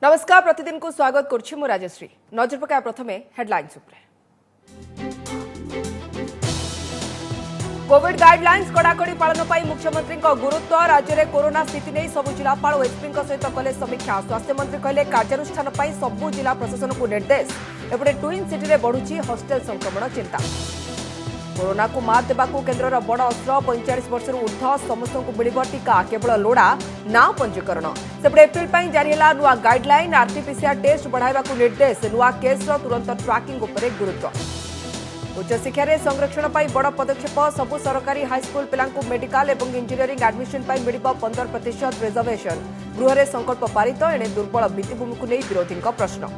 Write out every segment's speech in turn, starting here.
नमस्कार प्रतिदिन को स्वागत करछि मु राजश्री। नजर पका प्रथमे हेडलाइंस उपरे। कोविड गाइडलाइंस कड़ाकड़ी पालन पर मुख्यमंत्री गुरुत्व। राज्य में कोरोना स्थिति नहीं सबु जिलापाल और एसपी सहित कले समीक्षा। स्वास्थ्य मंत्री कहले कार्यानुष्ठान पर सबु जिला प्रशासन को निर्देश। एपटे ट्विन सिटी में बढ़ुची हॉस्टल संक्रमण चिंता। कोरोना को मात देवाक केन्द्र बड़ अस्त्र। 45 वर्ष ऊर्ध्व समस्त को मिल टीका केवल लोड़ा ना पंजीकरण। सेपटे एप्रिल पर जारी है नुआ गाइडलाइन। आरटीपीसीआर टेस्ट बढ़ावा निर्देश। नुआ केस तुरंत ट्रैकिंग उपर गुरुत्व। उच्च शिक्षा रे संरक्षण पर बड़ पदक्षेप। सबु सरकारी हाईस्कूल पिलांकु मेडिकल और इंजीनियरिंग एडमिशन पर मिल 15% रिजर्वेशन। गृह में संकल्प पारित। एणे दुर्बल भित्तिभूमि को नहीं विरोधी प्रश्न।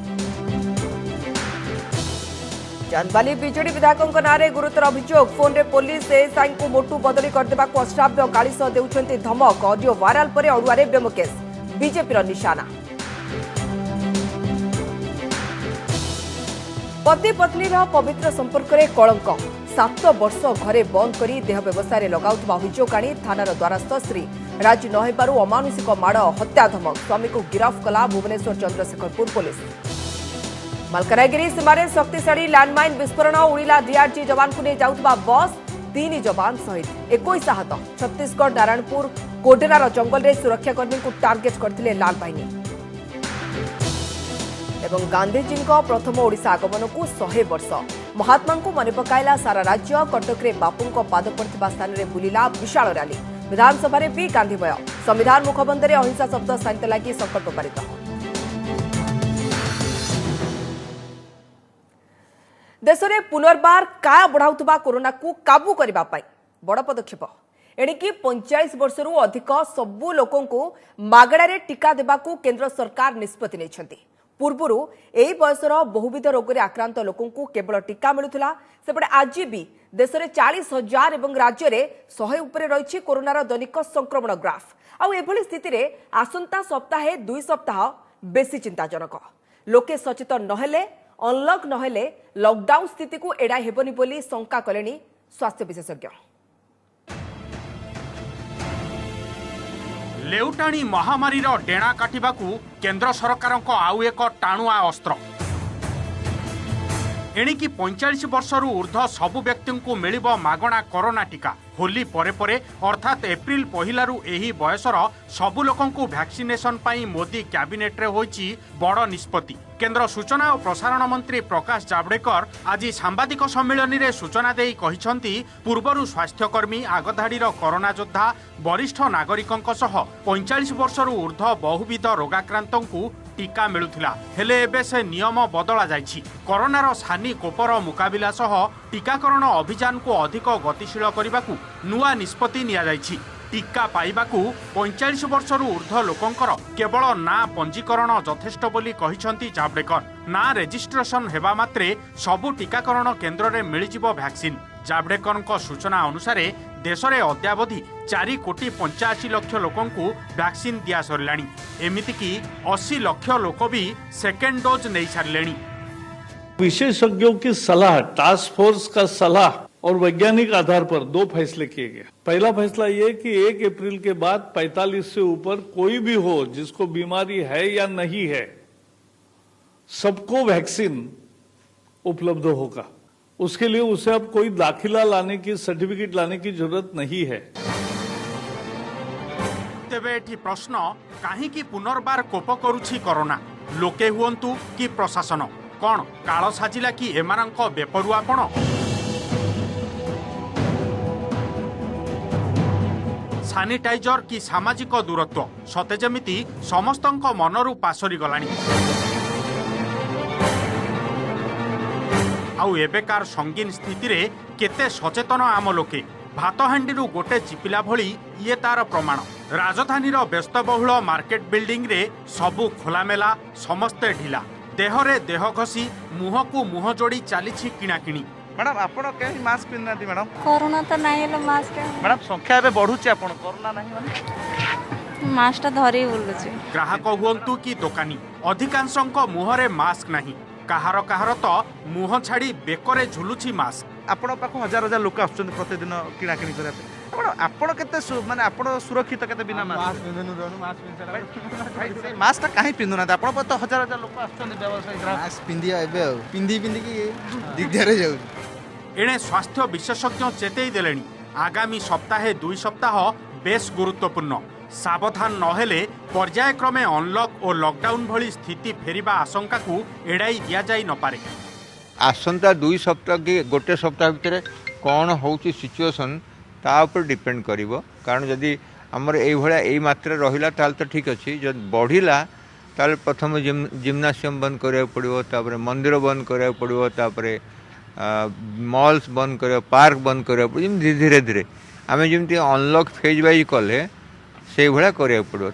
चांदबाली बीजेडी विधायकों नारे गुरुतर अभियोग। फोन रे पुलिस एएसआई को मोटू बदली करदेवा अश्राव्य गालिश देउछन्ति धमक। ऑडियो वायरल पर अड़ुआरे ब्योमकेश बीजेपी निशाना। पति पत्नी पवित्र संपर्क में कलंक। 7 वर्ष घरे बंद कर देह व्यवसाय लगाउथबा अभियोग आनी थानार द्वारस्थ स्त्री। राजी न हेबारु अमानुषिक माड़ हत्या धमक। स्वामी को गिरफ्त कला भुवनेश्वर चंद्रशेखरपुर पुलिस। मलकानगिरी सीमारे शक्तिशाली लैंडमाइन विस्फोरण। उड़ीला डीआरजी जवान को नहीं जाउथबा बस। 3 जवान शहीद 21 आहत। छत्तीसगढ़ नारायणपुर कोडेरार जंगल में सुरक्षाकर्मी को टार्गेट करथिले लाल बाहिनी। एवं गांधीजी प्रथम ओडिशा आगमन को 100 वर्ष। महात्मा को मन पकाइला सारा राज्य। कटक रे बापू पाद पड़ता स्थान में बुलिला विशाल रैली। विधानसभा रे भी गांधीमय। संविधान मुखबंधरे अहिंसा शब्द साहित्य लगी संकल्प पारित। देश में पुनर्बार काय बढ़ाउथबा कोरोना को काबू करबा पाई बड़ पदक्षेप। एणिकी 45 वर्ष अधिक सबु लोकों को मागणारे टीका देबाकू केंद्र सरकार निष्पत्ति नेछंती। पूर्वरु एही बयसर बहुविध रोग रे आक्रांत लोकों को केवल टीका मिलुथिला। सेपटे आज भी देश में 40,000 एवं राज्य में 100 उपरे रही कोरोनार दैनिक संक्रमण ग्राफ। आउ एभली स्थिति रे आसंता सप्ताहे 2 सप्ताह बेसी चिंताजनक। लोके सचेतन नहेले अनलक नहेले लॉकडाउन स्थिति को एड़ाई हेबनी बोली शंका कलेनी स्वास्थ्य विशेषज्ञ। लेउटाणी महामारी डेणा काटिबाकू केंद्र सरकार आउ एक टाणुआ अस्त्र। एणिकी 45 वर्षरू ऊर्ध्व सबु व्यक्ति को मिलिब मागणा कोरोना टीका। होली परे परे अर्थात एप्रिल पहिलारू एही बयसर सबु लोकों को वैक्सीनेशन पाई मोदी कैबिनेट रे होईची बड़ निष्पत्ति। केंद्र सूचना और प्रसारण मंत्री प्रकाश जावड़ेकर आज सांबादिक सम्मेलन में सूचना देई कहिसंती पूर्वरु स्वास्थ्यकर्मी आगधाड़ीर कोरोना योद्धा वरिष्ठ नागरिकों सह 45 वर्षरू ऊर्ध्व बहुविध रोगाक्रांतों को टीका मिलुथिला। हेले एबे से नियम बदला जाइछि। कोरोनार सानी कोपर मुकाबिला सह टीकाकरण अभियान को अधिक गतिशील करबाकू नुआ निष्पत्ति निया जाइछि। टीका पाइबाकू 45 वर्षरू ऊर्ध्व लोकंकर केवल ना पंजीकरण यथेष्ट बोली कहिसंती जावड़ेकर। ना रेजिस्ट्रेशन हेबा मात्रे सबु टीकाकरण केन्द्र रे मिलिजिबो वैक्सीन। जावड़ेकर सूचना अनुसार देश में अद्यावधि 4,85,00,000 लोकों को वैक्सीन दिया सरलाणी। एमिति की 80 लाख लोक भी सेकेंड डोज नहीं सारे। विशेषज्ञों की सलाह, टास्क फोर्स का सलाह और वैज्ञानिक आधार पर 2 फैसले किए गए। पहला फैसला ये कि 1 अप्रैल के बाद 45 से ऊपर कोई भी हो जिसको बीमारी है या नहीं है, सबको वैक्सीन उपलब्ध होगा। उसके लिए उसे अब कोई दाखिला लाने की, सर्टिफिकेट लाने की जरूरत नहीं है। तेबे एठी प्रश्न काहींकि पुनर्बार कोप करुछि कोरोना। लोके हुअंतु कि प्रशासन कौन काल साजिला कि एमानंक बेपरुआपण। सानिटाइजर कि सामाजिक दूरत्व सते जेमिति समस्तंक मनरू पासरी गलानी। आउ एबेकार संगीन स्थिति रे केते सचेतन आम लोके। भात हांडीरू गोटे चिपिला भली ये तार प्रमाण। राजधानीर व्यस्तबहुल मार्केट बिल्डिंग रे सबु खोलामेला, समस्ते ढिला। देहरे देह घसी मुह को मुह जोड़ी चलीछि किणाकिणी। मैडम आपण कहीं मास्क पिन नाती मैडम? कोरोना तो नहीं है मास्क। मैडम संख्या एबे बढ़ुची आपण कोरोना नहीं माने मास्क धरी बोलुची। ग्राहक हुअंतु कि दोकानी अधिकांशक मुहरे मास्क नहीं। काहार काहार तो मुह छाड़ी बेकरे झुलुची मास्क। आपण पाखु हजार हजार लोक आछन प्रतिदिन किणाकिणी करते। ଆପଣ କେତେ ମାନେ ଆପଣ ସୁରକ୍ଷିତ କେତେ ବିନା ମାସ୍କ ମାସ୍କଟା କାହିଁ ପିନ୍ଧୁନାହାନ୍ତି ଆପଣ ତ ହଜାର ହଜାର ଲୋକ ଆସୁଛନ୍ତି ବ୍ୟବସାୟୀ ମାସ୍କ ପିନ୍ଧିବା ଏବେ ଆଉ ପିନ୍ଧିକି ଦିଗଦାରେ ଯାଉଛି। ଏଣେ ସ୍ୱାସ୍ଥ୍ୟ ବିଶେଷଜ୍ଞ ଚେତେଇ ଦେଲେଣି ଆଗାମୀ ସପ୍ତାହେ 2 ସପ୍ତାହ ବେଶ୍ ଗୁରୁତ୍ୱପୂର୍ଣ୍ଣ। ସାବଧାନ ନହେଲେ ପର୍ଯ୍ୟାୟକ୍ରମେ ଅନଲକ୍ ଓ ଲକଡାଉନ୍ ଭଳି ସ୍ଥିତି ଫେରିବା ଆଶଙ୍କାକୁ ଏଡ଼ାଇ ଦିଆଯାଇ ନପାରେ। आसंता 2 सप्ताह कि गोटे सप्ताह भितर कौन होची सिचुएशन ता ऊपर डिपेंड करिवो कारण जदि हमर एई भळा एई मात्रा रहिला ताल तो ठीक अछि जद बढ़िला ताल प्रथम जिम्नासियम बंद करिया पड़िवो तापरे मंदिर बंद करिया पड़िवो तापरे मॉल्स बंद करिया पार्क बंद करिया पड़िवो धीरे धीरे आमे जेमति अनलॉक फेज वाइज कले सेई भळा करिया पड़िवो।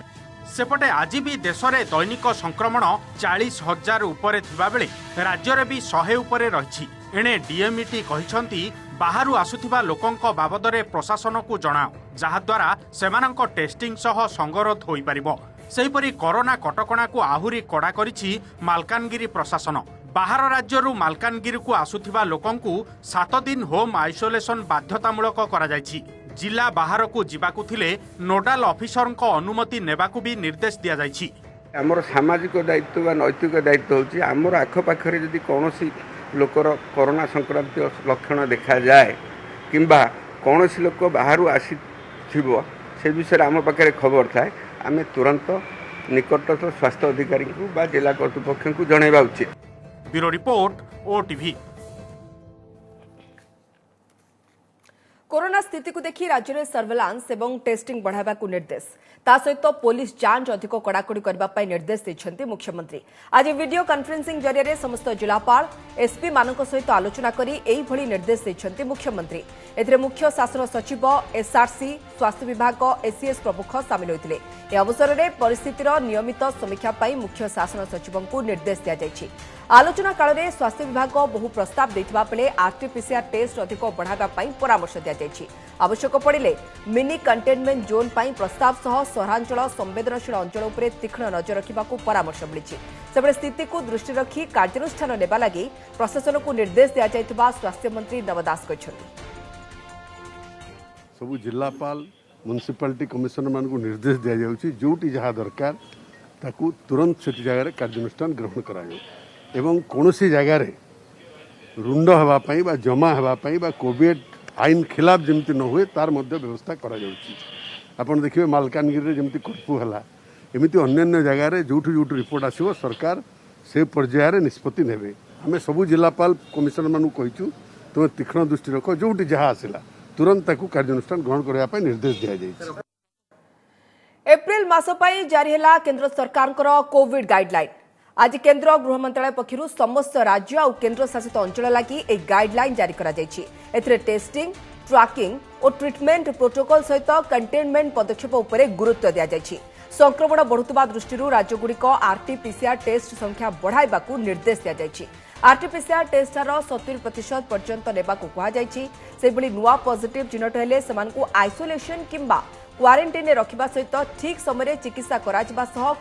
सेपटे आज भी देश में दैनिक संक्रमण 40,000 उपरे थिबा बेले राज्य भी 100 उपरे रही। एणे डीएमईटी कहिसंती बाहरु आसुथिबा लोकंक बाबदरे प्रशासन को जणाओ जहाद्वारा सेमानंक टेस्टिंग सह संगरोध होई परिबो। सेहिपरि कोरोना कटकणा को आहुरी कड़ा करिछि मालकानगिरी प्रशासन। बाहर राज्यरू मालकानगिरी को आसुथिबा लोकंकु 7 दिन होम आइसोलेशन बाध्यतामूलक करा जायछि। जिला बाहर को जीवाकु थिले नोडाल ऑफिसर को अनुमति नेबाकु भी निर्देश दिया जायछि। आमर सामाजिक दायित्व व नैतिक दायित्व होछि आमर आखपाखरे जदि कौनसी लोकर कोरोना संक्रांत लक्षण देखा जाए किंबा कौनसी लोक बाहर आसी थिबो से विषय आम पाखे खबर थाए आम तुरंत निकटस्थ स्वास्थ्य अधिकारी को बा जिला कर्तृपक्ष को जनइबा उचित। Bureau report OTV. कोरोना स्थिति को देखि राज्य में सर्वेलांस एवं टेस्टिंग बढ़ावा को निर्देश ता सहित पुलिस जांच अधिक कड़ाकड़ी करने निर्देश देते मुख्यमंत्री। आज वीडियो कॉन्फ्रेंसिंग जरिए समस्त जिलापाल एसपी मानक सहित आलोचना करी एही भली निर्देश देते मुख्यमंत्री। एथिरे मुख्य शासन सचिव एसआरसी स्वास्थ्य विभाग एसीएस प्रमुख सामिल होते। यह अवसर में परिस्थितिर नियमित समीक्षा पर मुख्य शासन सचिव को निर्देश दिया जायछि। आलोचना काल में स्वास्थ्य विभाग बहु प्रस्ताव देथिबा बेले आरटीपीसीआर टेस्ट अधिक बढ़ावा परामर्श दिया जायछि। आवश्यक पड़िले मिनी कंटेनमेंट जोन पाई प्रस्ताव सह सहरांचल संवेदनशील अंचल उपरे तीक्ष्ण नजर रखा परामर्श मिली। सेबळे स्थिति को दृष्टि रखी कार्यानुष्ठान नेबा लागि प्रशासन को निर्देश दिया जायतिबा स्वास्थ्य मंत्री नवदास कहछन्ति। सबु जिलापाल म्युनिसिपालिटी कमिशनर मान को निर्देश दिया जाउछि जोटी जहा दरकार ताकू तुरंत से जगह कार्यानुष्ठान ग्रहण करायो एवं कोनोसी जगह रे रुंड हवा पई बा जमा हवा पई बा कोविड आईन खिलाफ जमती न हुए तार मध्य व्यवस्था करा जाउछि। आपण देखिबे मालकानगिरी रे जमती कर्फ्यू हला एमिति अन्य जगह रे जोठु जोठु रिपोर्ट आसीबो सरकार से पर्याय रे निष्पत्ति नेबे। आमे सबु जिलापाल कमिशनर मानु कहिछु तुम तीक्ष्ण दृष्टि रख जोटी जहा आसिला तुरंत ताकू कार्यानुष्ठान ग्रहण करबा पई निर्देश दिया जायछि। एप्रिल मास पई जारी हैला केंद्र सरकार कोविड गाइडलाइन। आज केंद्र गृह मंत्रालय पक्षरु समस्त राज्य और केंद्र शासित अंचल लगी एक गाइडलाइन जारी करा जायछि। एथिरे टेस्टिंग ट्रैकिंग और ट्रीटमेंट प्रोटोकॉल सहित कंटेनमेंट पदक्षेप उपरे गुरुत्व दिया जायछि। संक्रमण बढ़ुवा दृष्टि राज्यगुड़िक आरटीपीसीआर टेस्ट संख्या बढ़ाइबाकू निर्देश दिया जायछि। आरटीपीसीआर टेस्ट 70% पर्यंत नेबाकू कहा जायछि। सेबळी नुआ पॉजिटिव चिन्हट हेले सेमानकू आइसोलेशन किंबा क्वारंटाइन में रखा सहित ठीक समय चिकित्सा करा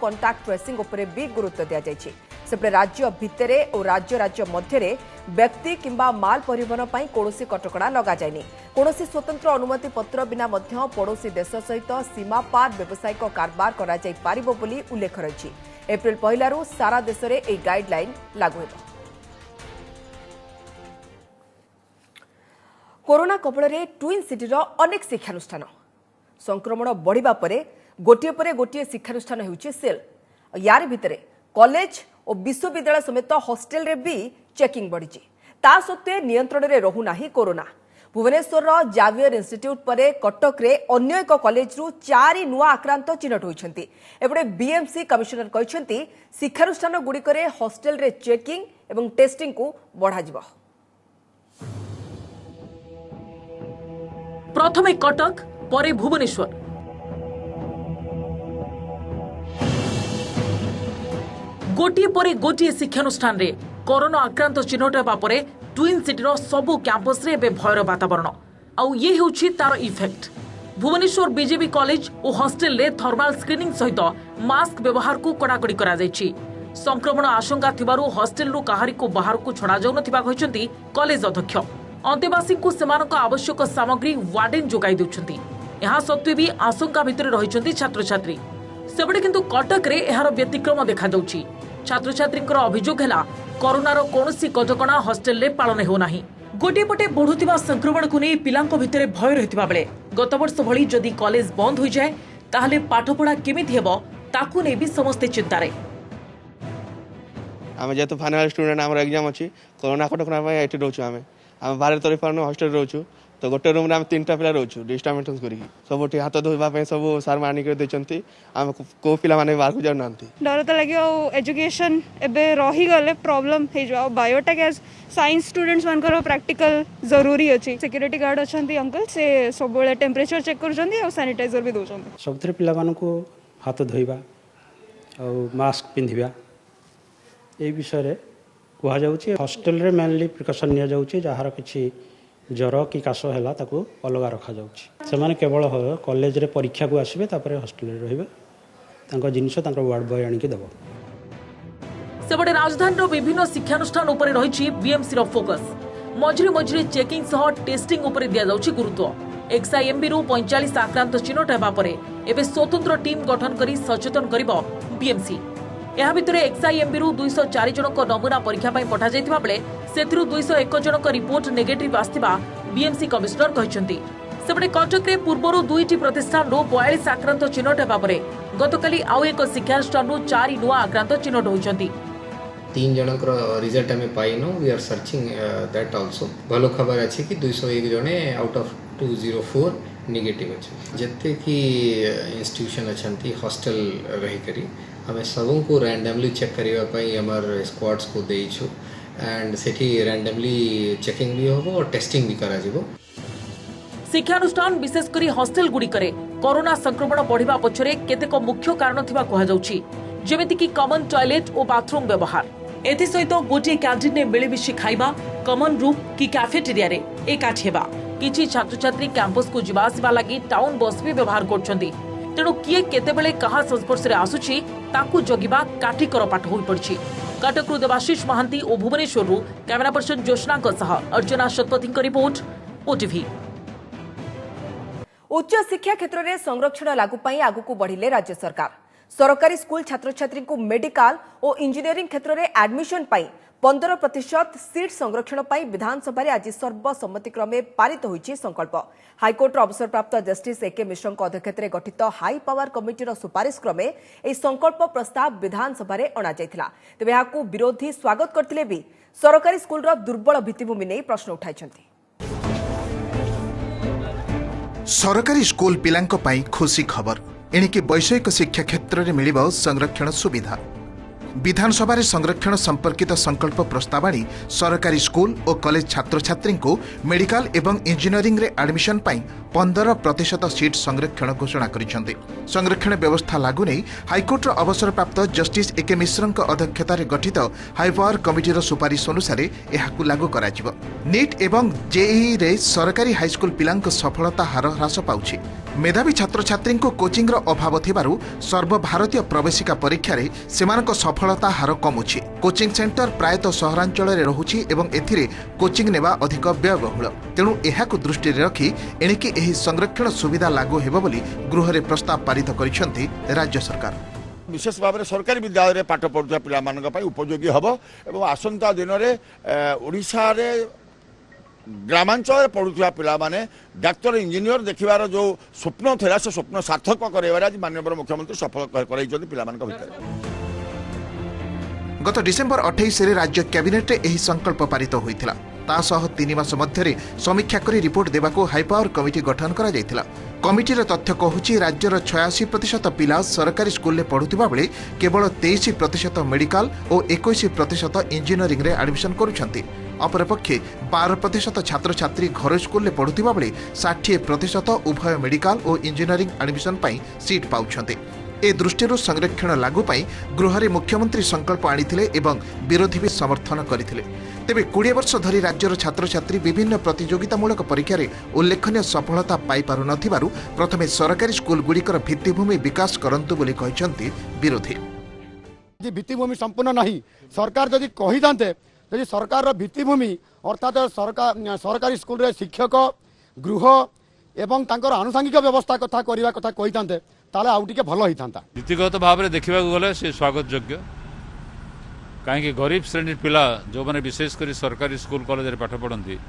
कॉन्टैक्ट ट्रेसिंग उपरे भी गुरुत्व दिया जायछि। सेपटे राज्य भितरे और राज्य मध्य व्यक्ति किंबा माल परिवहन पर कौनसी कटकड़ा लगा जायनि। कौनसी स्वतंत्र अनुमति पत्र बिना मध्य पड़ोसी देश सहित सीमा पार व्यावसायिक कारबार करा जाय पारिबो बोली उल्लेख रही। एप्रिल 1 सारा देश में यह गाइडलाइन लागू होगा। कोरोना कबल ट्विन सिटीर अनेक शिक्षानुष्ठान संक्रमण बढ़िबा परे गोटे शिक्षानुष्ठान होउछि सेल। यार भितरे कॉलेज और विश्वविद्यालय समेत हॉस्टेल रे भी चेकिंग बढ़ी। ता सत्वे नियंत्रण रे रहुना कोरोना। भुवनेश्वर जावियर इंस्टीट्यूट परे कटक रे अन्य एक कॉलेज रु 4 नुआ आक्रांत चिन्हट होइछन्ति। एपटे बीएमसी कमिशनर कहछन्ति शिक्षानुष्ठान गुड़िकरे हॉस्टेल रे चेकिंग एवं टेस्टिंग को बढ़ा जिवो। प्रथमे कटक परे भुवनेश्वर। गोटे परे गोटे शिक्षानुष्ठान रे कोरोना आक्रांत चिन्हट हेबा परे ट्विन सिटीर सबु कैंपस रे एबे भयर वातावरण आउ ये हेउछि तार इफेक्ट। भुवनेश्वर बीजेपी कॉलेज और हॉस्टेल रे थर्माल स्क्रीनिंग सहित मास्क व्यवहार को कड़ाकड़ी करा जायछि। संक्रमण आशंका थिबारु हॉस्टेल रु काहारी को बाहर को छड़ा जाउ नथिबा कहछन्ती कॉलेज अध्यक्ष। अंतेवासी को सेमानक आवश्यक सामग्री वार्डेन जोगाई देउछंती। यहाँ सत्वे भी आशंका भितर रहिछंती छात्र छात्री। सेबडे किंतु कटक रे एहार व्यतिक्रम देखा जाउछि। छात्र छात्रींकर अभियोग हैला कोरोनार कोनोसी कटकणा हॉस्टेल रे पालन हो नाही। गोटे पटे बढ़ुथिबा संक्रमण को नहीं पिलांको भितरे भय रहिथिबा बेले गत वर्ष भली जदि कॉलेज बंद हो जाए ताहले पाठपढ़ा केमिति हेबो ताकू नै भी समस्ते चिंतारे। आम जेहेतु फाइनाल स्टूडेंट आम एग्जाम अच्छी कोरोना कटकणा ये रोचु आम बाहर तो रही हस्टेल रोचु तो गोटे रूम आम 3टा पिला रोचु डिस्टेंस करके सब हाथ धोवा सब सार मानिक देते आम को पिला माने बाहर को जाना डर तो लगे एजुकेशन एबे रही गले प्रॉब्लम हे जो बायोटेक एज साइंस स्टूडेंट्स मानकर प्रैक्टिकल जरूरी अछि। सिक्योरिटी गार्ड अछंती अंकल से सब बेले टेम्परेचर चेक करछंती और सैनिटाइजर भी दोछंती। सबथरे पिला मानको हाथ धोइबा और मास्क पिंधिबा ए विषय रे कहा जाउछि। हॉस्टेल रे मेनली प्रिकॉशन निया जाउछि जहार किछि ज्वर कि काश है अलग रखा जाउछि। केवल कॉलेज रे परीक्षा को आसबे तापर हॉस्टेल रे रहिबे जिनिस वार्ड बॉय आनिक देबो। सेबडे राजधानी विभिन्न शिक्षानुष्ठान उपरे रहिछि बीएमसी रो फोकस। मझिरे मझिरे चेकिंग सह टेस्टिंग उपरे दिया जाउछि गुरुत्व। एक्सआईएमबी रु 45 आक्रांत चिन्हट हेबा परे एबे स्वतंत्र टीम गठन करी सचेतन करिबो बीएमसी। ଏହା ଭିତରେ एक्सआईएमबी रु 204 जनक नमूना परीक्षा ପାଇଁ पठा ଯାଇଥିବା बेले सेथिरु 201 जनक रिपोर्ट नेगेटिव आस्थिबा बीएमसी कमिश्नर कहिसंती। सेबडे कटक रे पूर्वरु 2टी प्रतिष्ठान रु 42 आक्रांत चिन्हट हेबा परे गतकाली आउ एक शिक्षानुष्ठान रु 4 नुआ आक्रांत चिन्हट होइसंती। 3 जनक रिजल्ट हमें पाइनो we are searching that also. भलो खबर अछि कि 201 जने आउट ऑफ 204 नेगेटिव अछि। जत्ते कि इंस्टीट्यूशन अछंती हॉस्टल रही करी हमें सबों को रैंडमली चेक करिवा पई हमर स्क्वाड्स को देइछु एंड सेठी रैंडमली चेकिंग भी होबो और टेस्टिंग भी करा जिवो। शिक्षानुष्ठान विशेष करी हॉस्टेल गुडी करे कोरोना संक्रमण बढ़िबा पछरे केतेक मुख्य कारण थिबा कहा जाउछि। जेमिति कि कॉमन टॉयलेट और बाथरूम व्यवहार एथि सहित गोटे कैंटीन ने मिलीमिशी खाइबा कॉमन रूम कि कैफेटेरिया रे एकाठी हेबा। किछि छात्र छात्री कैंपस को जिबा आसिबा लागि टाउन बस भी व्यवहार करछंती। तेणु किए केतेबेले कहा संस्पर्श रे आसुछि ताकू जगिबा काठिकर पाठ होई पड़छि। कटकरू देवाशीष महांती और भुवनेश्वररू कैमरा पर्सन ज्योत्स्नाक सह अर्चना शतपथी रिपोर्ट ओटीवी। उच्च शिक्षा क्षेत्र में संरक्षण लागू पाई आगु बढ़िले राज्य सरकार। सरकारी स्कूल छात्र छात्री को मेडिकल और इंजीनियरिंग क्षेत्र में एडमिशन पाई 15% सीट संरक्षण पाई विधानसभा आज सर्वसम्मतिक्रमे पारित होइछि संकल्प। हाईकोर्टर अवसरप्राप्त जस्टिस एके मिश्र अध्यक्षतार गठित हाई पावर कमिटीर सुपारिश क्रमे यह संकल्प प्रस्ताव विधानसभा अणा जाइथिला। तेबे याकू विरोधी स्वागत करथिले भी सरकारी स्कूलर दुर्बल भित्तिभूमि नहीं प्रश्न उठाइछन्ति। सरकारी स्कूल पिलांको पाई खुशी खबर एणिकी वैषयिक शिक्षा क्षेत्र में मिलिबो संरक्षण सुविधा। विधानसभा संरक्षण संपर्कित संकल्प प्रस्ताव आनी सरकारी स्कूल और कॉलेज छात्र छात्री को मेडिकल एवं इंजीनियरिंग रे एडमिशन पाई 15% सीट संरक्षण घोषणा करिसेंति। संरक्षण व्यवस्था लागू नहीं हाईकोर्टर अवसरप्राप्त जस्टिस एके मिश्र अध्यक्षतार गठित हाईपावर कमिटीर सुपारिश अनुसार यह लागू कराजिबो। नीट एवं जेईई रे सरकारी हाईस्कूल पिलांक सफलता हार ह्रास पाउछि। मेधावी छात्र छात्री को कोचिंग रो अभाव थिबारु सर्वभारतीय प्रवेशिका परीक्षा रे सेमानक सफलता हार कमुछि। कोचिंग सेंटर प्रायतः सहरांचल रे रहुछि एवं एथिरे कोचिंग नेबा अधिक व्ययबहुल। तेणु एहाकु दृष्टि रे रखी एणिकी एही संरक्षण सुविधा लागू हेबो बोली गृह रे प्रस्ताव पारित करिसेंति राज्य सरकार। विशेष भाव में सरकारी विद्यालय में पाठ पढ़ुवा पिला उपयोगी हम और आसंता दिन में ओडिशा रे ग्रामांचल पढ़ुवा पिला माने डाक्तर इंजीनियर देखिबार जो स्वप्न था से स्वप्न सार्थक कराइबार आज माननीय मुख्यमंत्री सफल कराइछन्ति पिला मानक भितर। गत डिसेम्बर 28 रे राज्य कैबिनेट एही संकल्प पारित होइथिला। तासह 3 मास मध्यरे समीक्षा करी रिपोर्ट देबाको हाईपावर कमिटी गठन करा जायथिला। कमिटीर तथ्य कहूछि राज्यर 86% पिला सरकारी स्कूल में पढ़ुथिबा बेले केवल 23% मेडिकल और 21% इंजीनियरिंग रे एडमिशन करूछन्ति। अपरपक्षे 12% छात्र छात्री घर स्कूल में पढ़ुथिबा बेले 60% उभय मेडिकल और इंजीनियरिंग एडमिशन पाई सीट पाउछन्ति। ए दृष्टि संरक्षण लागू पाई गृह में मुख्यमंत्री संकल्प आनिथिले एवं विरोधी भी समर्थन करथिले। तेबे 20 वर्ष धरी राज्यर छात्र छात्री विभिन्न प्रतियोगितामूलक परीक्षा रे उल्लेखनीय सफलता पाई पारु नथिबारु प्रथमे सरकारी स्कूल गुड़िकर भित्तिभूमि विकास करंतु बोली कहिसंती विरोधी। भित्तिभूमि संपूर्ण नहीं सरकार जदि कही थांते यदि सरकार भित्तिभूमि अर्थात सरकारी स्कूल शिक्षक गृह एवं तांकर आनुषंगिक व्यवस्था कथा करने कथा कही था ताले आउ टिके भल होई थांता। नीतिगत भाव में देखा गले से स्वागत योग्य कहीं गरीब श्रेणी पिला जो मैंने विशेषकर सरकारी स्कूल कॉलेज पाठ पढ़ती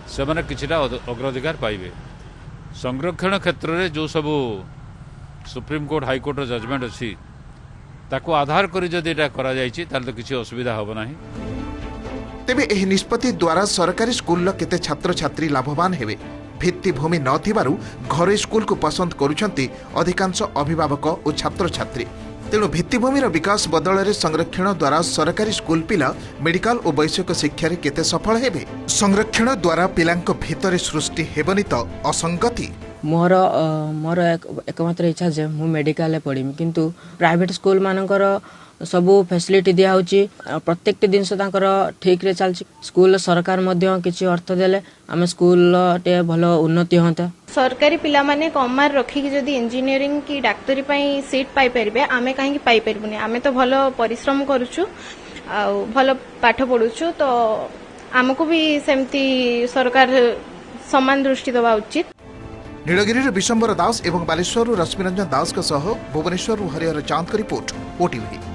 से मैंने किछिटा अग्राधिकार पाइबे। संरक्षण क्षेत्र में जो सब सुप्रीमकोर्ट हाईकोर्ट जजमेंट अच्छी ताको आधार करी जदि एटा करा जायछि ताले तो किछि असुविधा होबो नाही। तेबे एही निष्पत्ति द्वारा सरकारी स्कूल केते छात्र छात्री लाभवान हेबे भित्तिभूमि नथिबारु घरे स्कूल को पसंद करुछंती अधिकांश अभिभावक और छात्र छात्री। तेणु भित्तिभूमिर विकास बदल संरक्षण द्वारा सरकारी स्कूल पिला मेडिकल और वैषयिक शिक्षा रे केते सफल हेबे। संरक्षण द्वारा पिलांक भितरे सृष्टि हेबनी तो असंगति। मोर मोर एकमात्र इच्छा जे मु मेडिकल पढ़ी किंतु प्राइवेट स्कूल मानकर सबू फैसिलिटी दिया होची प्रत्येक दिन ठीक रे चलछि। स्कूल सरकार मध्य किछि अर्थ देले आम स्कूल टे भल उन्नति होता। सरकारी पिला माने कॉमर्स रखिक जदि इंजीनियरिंग की डाक्टरी पई सीट पाई परिबे आमे काहे पाई परिबुनी। आमे तो भल परिश्रम करूछु आ भल पाठ पढुछु तो हमको भी सेमती सरकार समान दृष्टि देवा उचित। नीलगिरी विशंबर दास एवं बालेश्वर रश्मिरंजन दास भुवनेश्वर हरिहर चांद का रिपोर्ट ओटीवी।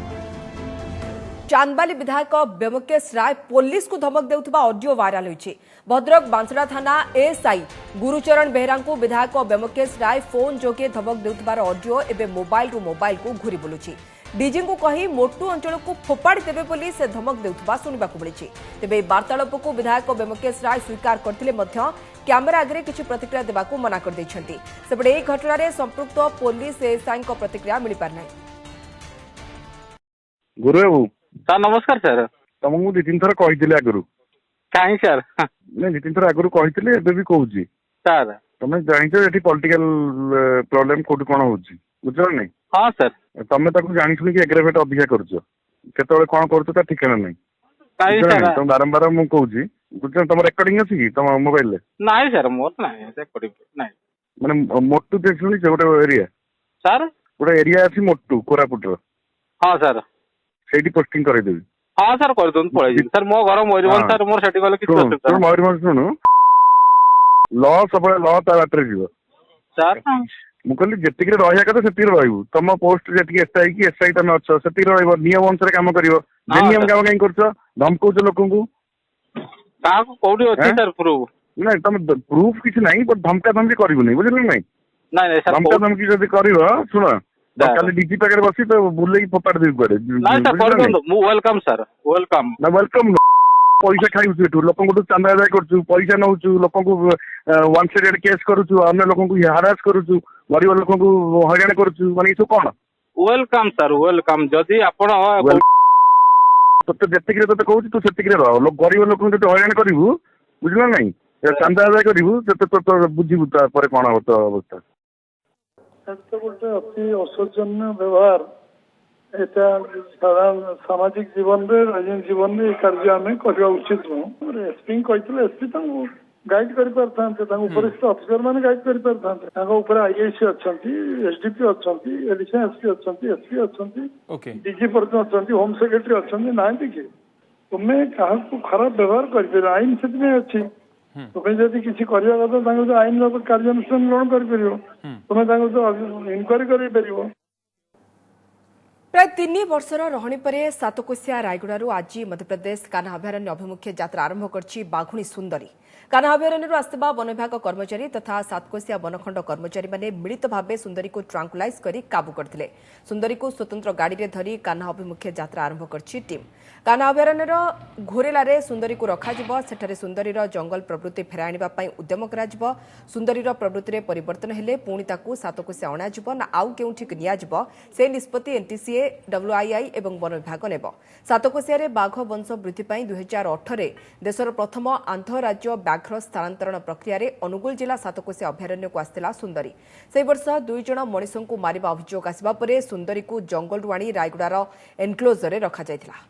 चांदबाली विधायक ब्योमकेश राय पुलिस को धमक देउथिबा ऑडियो वायरल होइछि। भद्रक बांसड़ा थाना एएसआई गुरुचरण बेहरा को विधायक ब्योमकेश राय फोन जोगे धमक देउथिबार ऑडियो एबे मोबाइल रु मोबाइल को घुरी बुलुछि। डीजी को कही मोटू अंचल को फोपाड़ी देबे बोली से धमक देउथिबा सुनिबाकु मिलिछि। तेबे वार्तालाप को विधायक ब्योमकेश राय स्वीकार करथिले मध्य कैमेरा आगे किसी प्रतिक्रिया देबाकू मना कर दैछंती। सेपटे एही घटना संपृक्त पुलिस एएसआई को प्रतिक्रिया मिल पार नाही। गुरुबाबू सर नमस्कार सर। तुमको दी तीन थर कही आगु कहीं सर नहीं दी तीन थर आगु कही एबे भी कहूँ सर तुम जानी पॉलिटिकल प्रॉब्लम कोड कौन हो बुझ नहीं। हाँ सर तुम जानी शुणी एग्रावेट अधिका कर कौन कर ठिकाना नहीं तुम बारंबार मुझे कहूँ बुझ तुम रेकर्डिंग अच्छी कि तुम मोबाइल नहीं सर मोर नहीं माने मोटू देख शुणी गोटे एरिया सर गोटे एरिया अच्छी मोटू कोरापुट। हाँ सर सेठी पोस्टिंग करदेवी। हाँ सर कर दूँ पड़े सर मो घर मयूरभंज सर मोर सेठी गले किछ मयूरभंज शुणु ल सब ल ता बाटर जीव सर मु कहली जेतिक रहिया कथा सेतिक रहइबु तुम पोस्ट जेतिक एसआई की एसआई तुम अच्छ सेतिक रहइबो नियम अनुसार काम करिवो नियम काम काई करछ धमकौछ लोकंकु का कोडी अछि सर प्रूफ नहीं तुम प्रूफ किछ नहीं बट धमका धमकी करिवो नहीं बुझिल नहीं नहीं सर धमका धमकी जदि करिवो सुनो काली डीजी पाखे बसी तो बुले फोपाड़ देवी कुआडे नहीं सर कर दो मु वेलकम सर वेलकम ना वेलकम पैसा खाइबु सेठू लोकंकु चांदा आदाय करछु पैसा नउछु लोकंकु वन साइडेड केस करूछु अन्य लोकंकु हारास करूछु गरीब लोकंकु हयराण करूछु माने इसो कोन वेलकम सर वेलकम जदी आपण तो जेतिक रे तो कहू तू सेतिक रे रह गरीब लोकंकु जदी हयराण करिवु बुझला नहीं चांदा आदाय करिवु तो बुझिबु तापर कोन हो तो अवस्था गोटे अति असौजन्य व्यवहार एटा साधारण सामाजिक जीवन रे राजनीतिक जीवन में कार्य आम करवा उचित नुह। एसपी कही एसपी गाइड कर उपरिस्थ अफिसर मैंने गाइड कर आईआईसी अच्छा एसडीपी अच्छा एडिशनल एसपी अच्छा एसपी अच्छा डीजी पर्सन अच्छा होम सेक्रेटरी अच्छा ना कि तुम्हें क्या खराब व्यवहार कर आईन से अच्छी तुम्हें जब किसी करवा कथा आईन कार्यानुष्ठान ग्रहण कर तुम्हें इनक्वारी कर प्राय 3 वर्षर रहणी परे सातकोशिया रायगड़ू आज मध्यप्रदेश कान्हा अभयारण्य अभिमुखे यात्रा आरंभ करछि बाघुणी सुंदरी। कान्हा अभयारण्य आसवा वन विभाग कर्मचारी तथा सातकोशिया वनखंड कर्मचारी माने मिलित भाव सुंदरी को ट्रांकुलाइज कर काबू करथिले। सुंदरी को स्वतंत्र गाड़ी रे धरी कान्हा अभिमुखे यात्रा आरंभ करछि टीम। कान्हा अभयारण्यर घोरेलारे सुंदरी को रखाजिबो सेठारे सुंदरीर जंगल प्रवृत्ति फेराई आनिबा पई उद्यम कराजिबो। सुंदरीर प्रवृत्ति रे परिवर्तन हेले पुणी ताकू सातकोशिया अणाजिबो ना आउ केउठिक नियाजिबो से निष्पत्ति एनटीसीए डब्ल्यूआईआई एवं वन विभाग नेब। सातकोशिया बाघ वंश वृद्धि 2018 देशर प्रथम आंतरराज्य व्याघ्र स्थानांतरण प्रक्रिया अनुगुल जिला सातकोशिया अभयारण्य को आसला सुंदरी। से वर्ष 2 जण मनीषों को मारिबा अभियोग आसिबा परे सुंदरी को जंगल आनी रायगड़ार एनक्लोजर रे रखा जायतिला।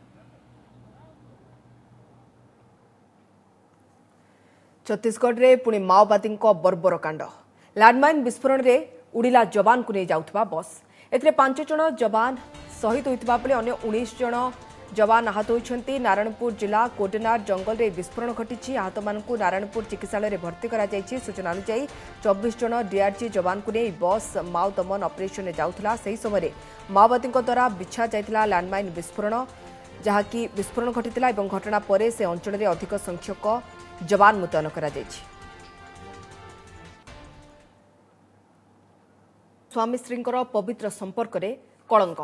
छत्तीसगढ़ रे पुणी माओवादी बर्बर कांड। लैंडमाइन विस्फोरण रे उड़िला जवान को नहीं जाउथबा बस। एथिरे 5 जण जवान शहीद होइतबा बेले अन्य 19 जण जवान आहत होइछन्ति। नारायणपुर जिला कोडनार जंगल रे विस्फोरण घटिछि। आहत मानकु नारायणपुर चिकित्सालय रे भर्ती करा जायछि। सूचना अनुसार 24 जन डीआरजी जवान को नै बस माओ दमन ऑपरेशन रे जाउथला। सेही समय माओवादी द्वारा बिछा जायतिला लैंडमाइन विस्फोरण जहाँकि विस्फोरण घटितिला एवं घटना परे से अंचल रे अधिक संख्यक जवान मुतयन करा जायछि। स्वामी स्त्रींकर पवित्र संपर्क रे कलंक।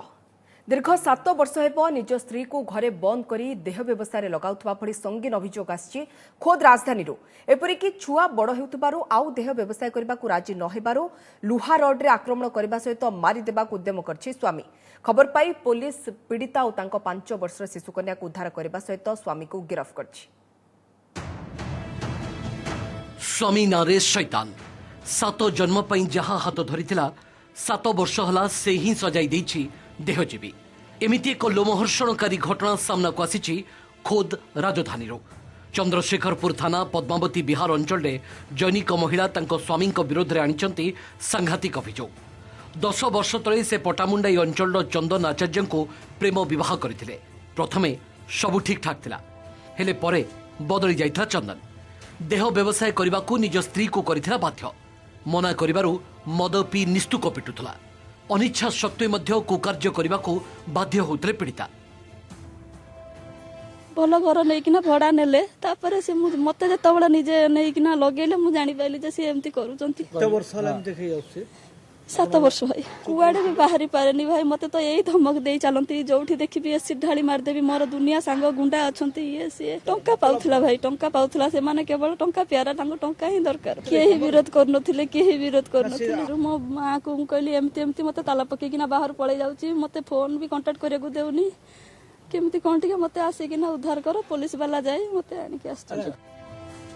दीर्घ 7 वर्ष हेब निज स्त्री को घरे बंद करी देह व्यवसाय लगाउथबा भली संगीन अभियोग आछि। खोद राजधानी एपरिकी छुआ बड़ हेउथबारु आउ देह व्यवसाय करबा को राजी न हेबारु लुहा रड रे आक्रमण करबा सहित मारी देबा को उद्यम करछि स्वामी। खबर पाई पुलिस पीड़िता और तांको 5 वर्षर शिशुकन्या को उद्धार करबा सहित स्वामी को गिरफ्त करछि। स्वामी नारे शैतान 7 जन्म पई जहा हाथ धरिथिला 7 वर्ष हला से ही सजाई देछि देहजीवी। एमिति एक लोमहर्षणकारी घटना सामना को आसी खोद राजधानी चंद्रशेखरपुर थाना पद्मावती बिहार अंचल में जैनिक महिला तांको स्वामी विरोध में आनी सांघातिक अभियोग। 10 वर्ष तले से पटामुंडाई अंचल चंदन आचार्य को प्रेम बह करते। प्रथमे सबू ठीक ठाक थिला हेले परे बदली जाइथा चंदन। देह व्यवसाय करने को निज स्त्री को करथिला बाध्य। मना करिबारु मद पी निस्तुक पिटुथला। अनिच्छा सत्वे मध्य कुकार्य करने को बाध्य होते पीड़िता। भल घर नहीं भड़ा नेले तापर से मते जतबेला निजे नहीं लगेले मु जानि पाइली जे से एमती करूचंती। 7 वर्ष भाई कुआड़े भी बाहरी पारेनी भाई। मते तो यही धमक दे चलती जोठी देखी एसिड ढाली मारदेवी मोर दुनिया सांग गुंडा अच्छा ये सी टंका पाउथला भाई टंका पाउथला से माने केवल टंका प्यारा टंका ही दरकार। केही विरोध करनथिले केही विरोध करनथिले। मो मां को कहली एमती एमती मते ताला पकेकिना बाहर पळै जाउची। मते फोन भी कांटेक्ट करिया को देउनी केमती कोन टिके मते आसीकिना उद्धार कर पुलिस वाला जाई मते आनी के आस्ता।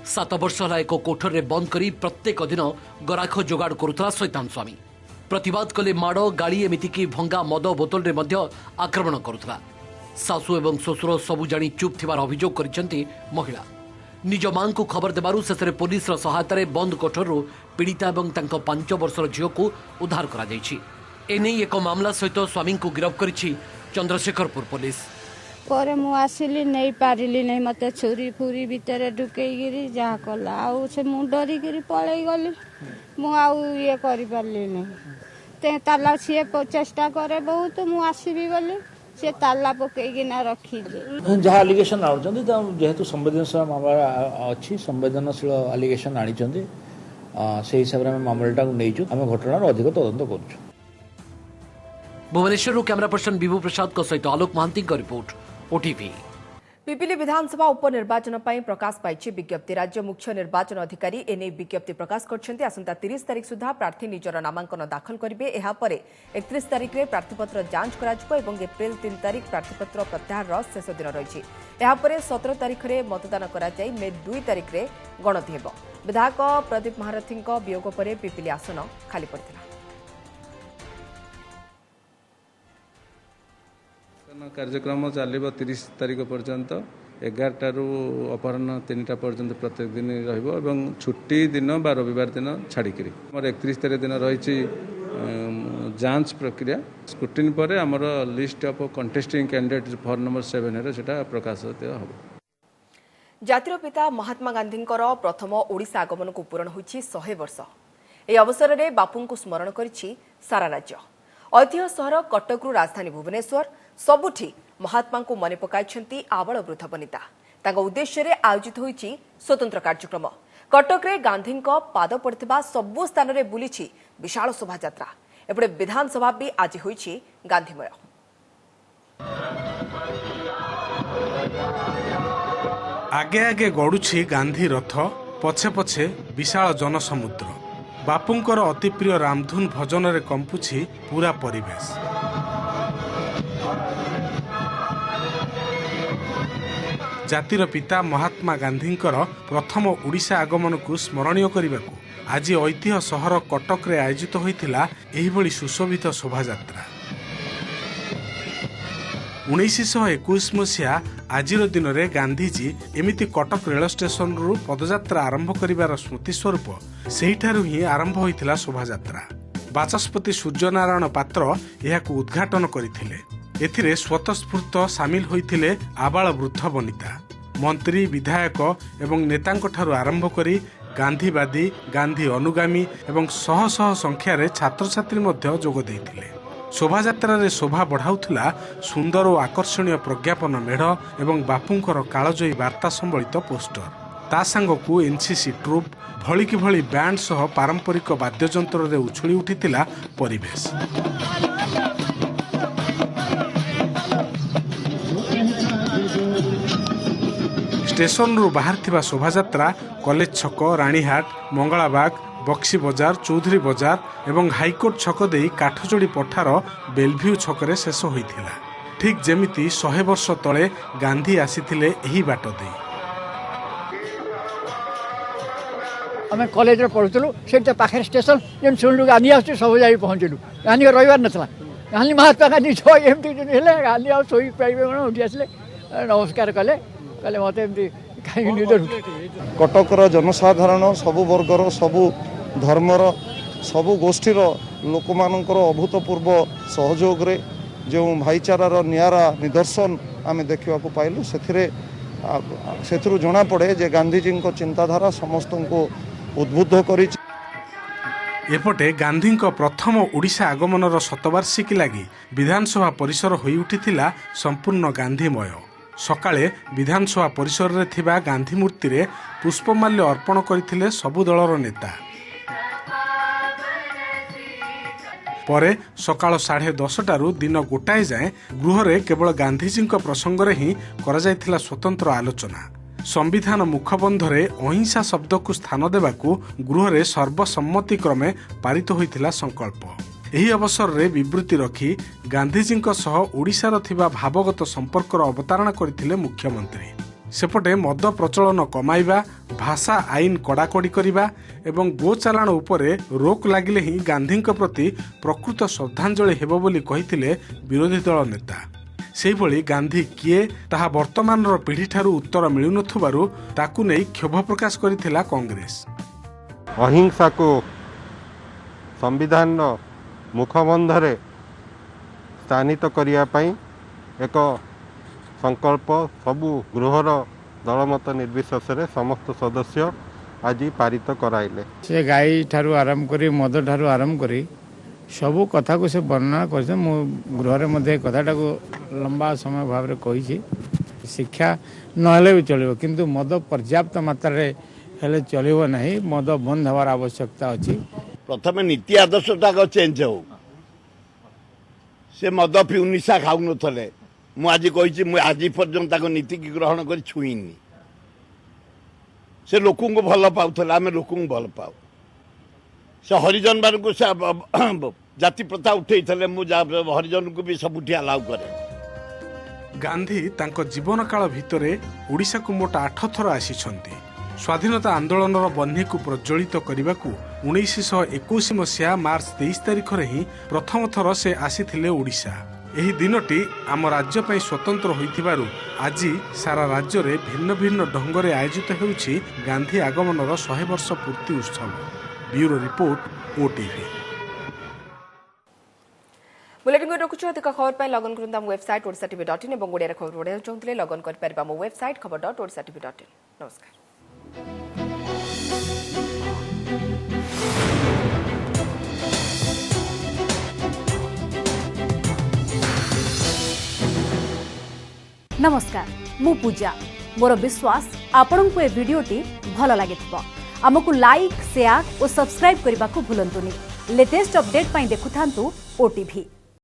7 वर्ष हला एक कोठर रे बंद करी प्रत्येक दिन गराख जोगाड़ करुथला शैतान स्वामी। प्रतिवाद कले माड़ गाड़ी एमिति की भंगा मद बोतल रे मध्य आक्रमण करुथला। सासु एवं ससुर सबु जानी चुप थिबार अभियोग करिसेंती महिला। निज मां को खबर देबारु शेषरे पुलिस सहायता रे बंद कोठरु पीड़िता एवं तांको 5 वर्षर झियो को उद्धार करा जायछि। एने एक मामला सहित स्वामी को गिरफ्त करिछि चंद्रशेखरपुर पुलिस। पर मु आसिली नहीं पारिली नहीं मते छुरी फुरी भितर ढुकईगिरी जा कला आउ से मु डरी गिरी पळई गली मु आउ ये करि पारली नहीं ते ताला से चेष्टा करे बहुत मु आसीबी बोली से ताला पकईगी ना रखी दे। जहाँ एलिगेशन आउचंदी जेहेतु संवेदनशील मामला अच्छी संवेदनशील एलिगेशन आनिचंदी से हिसाब रे मामलाटा नैचु आम घटनार अधिक तदंत करूछु। भुवनेश्वर कैमरा पर्सन विभू प्रसाद सहित आलोक महांती रिपोर्ट ओटीवी। पिपिली विधानसभा उपनिर्वाचन पर प्रकाश पाई विज्ञप्ति। राज्य मुख्य निर्वाचन अधिकारी एने विज्ञप्ति प्रकाश करछन्ती। आसंता 30 तारिख सुधा प्रार्थी निजर नामांकन दाखल करेंगे। एहा परे 31 तारिख रे प्रार्थीपत्र जांच कराजिबो एवं एप्रिल 3 तारिख प्रार्थीपत्र प्रत्याहार शेष दिन रही। एहा परे 17 तारिख रे मतदान करा जाई मे 2 तारिख रे गणति हेबो। विधायक प्रदीप महारथी वियोग पर पिपिली आसन खाली पड़िथिला। कार्यक्रम चलो 30 तारिख पर्यंत 11 रु अपराह्न 3टा पर्यंत प्रत्येक दिन रही छुट्टी दिन बा रविवार दिन छाड़िकी 31 तारिख दिन रही जांच प्रक्रिया स्क्रूटिनी पर आमर list of contesting candidate for number 7 सेटा प्रकाशित हम। जातिर पिता महात्मा गांधी प्रथम ओडिशा आगमन को पूरण होइछि 100 वर्ष। ए अवसर में बापू को स्मरण करिछि सारा राज्य। ऐतिह्य सहर कटकरू राजधानी भुवनेश्वर सबुठी महात्मा को मन पकाइछन्ति आबल वृद्ध वनिता। तांको उद्देश्य रे आयोजित होइछि स्वतंत्र कार्यक्रम। कटक रे गांधी पाद पड़िथिबा सबु स्थान रे बुलिछि विशाल शोभा यात्रा। एपटे विधानसभा भी आज होइछि गांधीमय। आगे आगे गड़ुछि गांधी रथ पछे पछे विशाल जनसमुद्र। बापूंकर अति प्रिय रामधुन भजन रे कंपुछि पूरा परिवेश। जातिर पिता महात्मा गांधींकर प्रथम ओडिशा आगमन को स्मरणीय करने को आज ऐतिह्य सहर कटक रे आयोजित होइतिला एही भली सुशोभित शोभायात्रा। 1921 मसीहा आजिर दिन में गांधीजी एमिति कटक रेल स्टेशन रु पदयात्रा आरंभ करिवार स्मृति स्वरूप सेहिठारु ही आरंभ होइतिला शोभायात्रा। बाचस्पति सूर्यनारायण पात्र एहाकु उद्घाटन करथिले। एथिरे स्वतःस्फूर्त सामिल होइथिले आबाल वृद्ध वनिता मंत्री विधायक एवं नेतांकठारु आरंभ करी गांधीवादी गांधी अनुगामी एवं शह शह संख्यार छात्र छात्री मध्य जोग देइथिले। शोभायात्रा शोभा बढ़ाउथिला सुंदर और आकर्षणीय प्रज्ञापन मेढ़ एवं बापूंकर कालजयी वार्ता संबलित पोस्टर ता सांगकू एनसीसी ट्रुप भली कि भली बैंड सह पारंपरिक वाद्ययंत्र रे उछुली उठिथिला परिवेश। स्टेशन रु बाहर थिबा शोभायात्रा कॉलेज छक रानीहाट मंगलाबाग बक्सी बजार चौधरी बजार एवं हाईकोर्ट छक देई काठजोड़ी पठार बेलभ्यू छकरे शेष होइथिला। ठीक जेमिति 100 वर्ष तले गांधी आसीथिले एही बाट देई। आम कॉलेज पढ़ुलु से पाखे स्टेशन जेन शुणु गांधी आस सब जा पहुँचलु। गांधी रही नाला गांधी महात्मा गांधी छो एमती गांधी आ शोई पाइबे उठी आसले नमस्कार कले कले मत कहीं निदर कटकर जनसाधारण सबु वर्गर सबु धर्मर सबु गोष्ठीर लोक मानकर अभूतपूर्व सहयोग रे जो भाईचारार नियारा निदर्शन आम देखा पाइलु से जना पड़े जे गांधीजी चिंताधारा समस्त को उद्बुद्ध करी। एपटे गांधी प्रथम ओडिशा आगमनर शतवार्षिकी लगी विधानसभा परिसर होई उठिथिला संपूर्ण गांधीमय। सकाळे विधानसभा परिसर रे थिबा गांधी मूर्ति रे पुष्पमाल्य अर्पण करथिले सबु दलर नेता। परे सकाळ 10:30 टारू दिन गोटाए जाए गृह रे केवल गांधीजी प्रसंग रे ही करा जायथिला स्वतंत्र आलोचना। संविधान मुखबंधरे अहिंसा शब्द को स्थान देवाकू गृह रे सर्वसम्मति क्रमे पारित होइथिला संकल्प। एही अवसर रे विवृत्ति रखी गांधीजी सह ओडिशार थिबा भावगत संपर्कर अवतारणा करथिले मुख्यमंत्री। सेपटे मद प्रचलन कमाइबा भाषा आईन कड़ाकड़ी करिबा एवं गोचालाण उपरे रोक लागिले ही गांधी प्रति प्रकृत श्रद्धांजलि हेबो बोली कहिथिले विरोधी दल नेता। सेहिभଳି गांधी किए ताहा वर्तमान पीढ़ी ठारू उत्तर मिलुनथुबारु ताकू नै क्षोभ प्रकाश करिथिला कांग्रेस। अहिंसा को संविधान मुखबंधरे स्थानित करिया पई एक संकल्प सबु गृहर दलमत निर्विशेष समस्त सदस्य आज पारित कराइले। से गाई ठारू आरंभ करी मद ठारू आरंभ करी सबू कथा को से वर्णना कर गृह मध्य कथाटा को लंबा समय भाव में कही शिक्षा नहले भी चलो किंतु मद पर्याप्त मात्रा हेले चलो नहीं मद बंद हमार आवश्यकता अच्छी। प्रथम नीति आदर्शटा चेंज हो से मद पिउ निशा खाऊ नथले मुझे कही आज पर्यंत नीति की ग्रहण कर छुईनी से लोक भल पाला आम लोक भल पाऊ से हरिजन मान को जाति प्रथा उठे हरिजन को भी सबुठी अलाउ करे। गांधी तांको जीवन काल भितरे ओडिशा को मोट 8 थर आसीछंती। स्वाधीनता आंदोलनर बन्ही को प्रज्वलित करने को 1921 मसीहा मार्च 23 तारिख रे ही प्रथम थर से आसीथिले ओडिशा। एही दिनटी आम राज्य पई स्वतंत्र होइथिबारु आजी सारा राज्य रे भिन्न भिन्न ढंगरे आयोजित हेउछि गांधी आगमनर 100 वर्ष पूर्ति उत्सव। Bureau report OTV. बुलेटिन को रखुछु अधिक खबर पाई लगन करंता वेबसाइट odsatv.in एवं ओडिया खबर पढे चाहूले लगन कर परबा मो वेबसाइट खबर.odsatv.in। नमस्कार। नमस्कार मु पूजा मोर विश्वास आपन को ए वीडियोटी भल लागिथिबो हमकु लाइक शेयर और सब्सक्राइब करने को भूलंतुनी। लेटेस्ट अपडेट पाई देखुथांतु ओटीवी।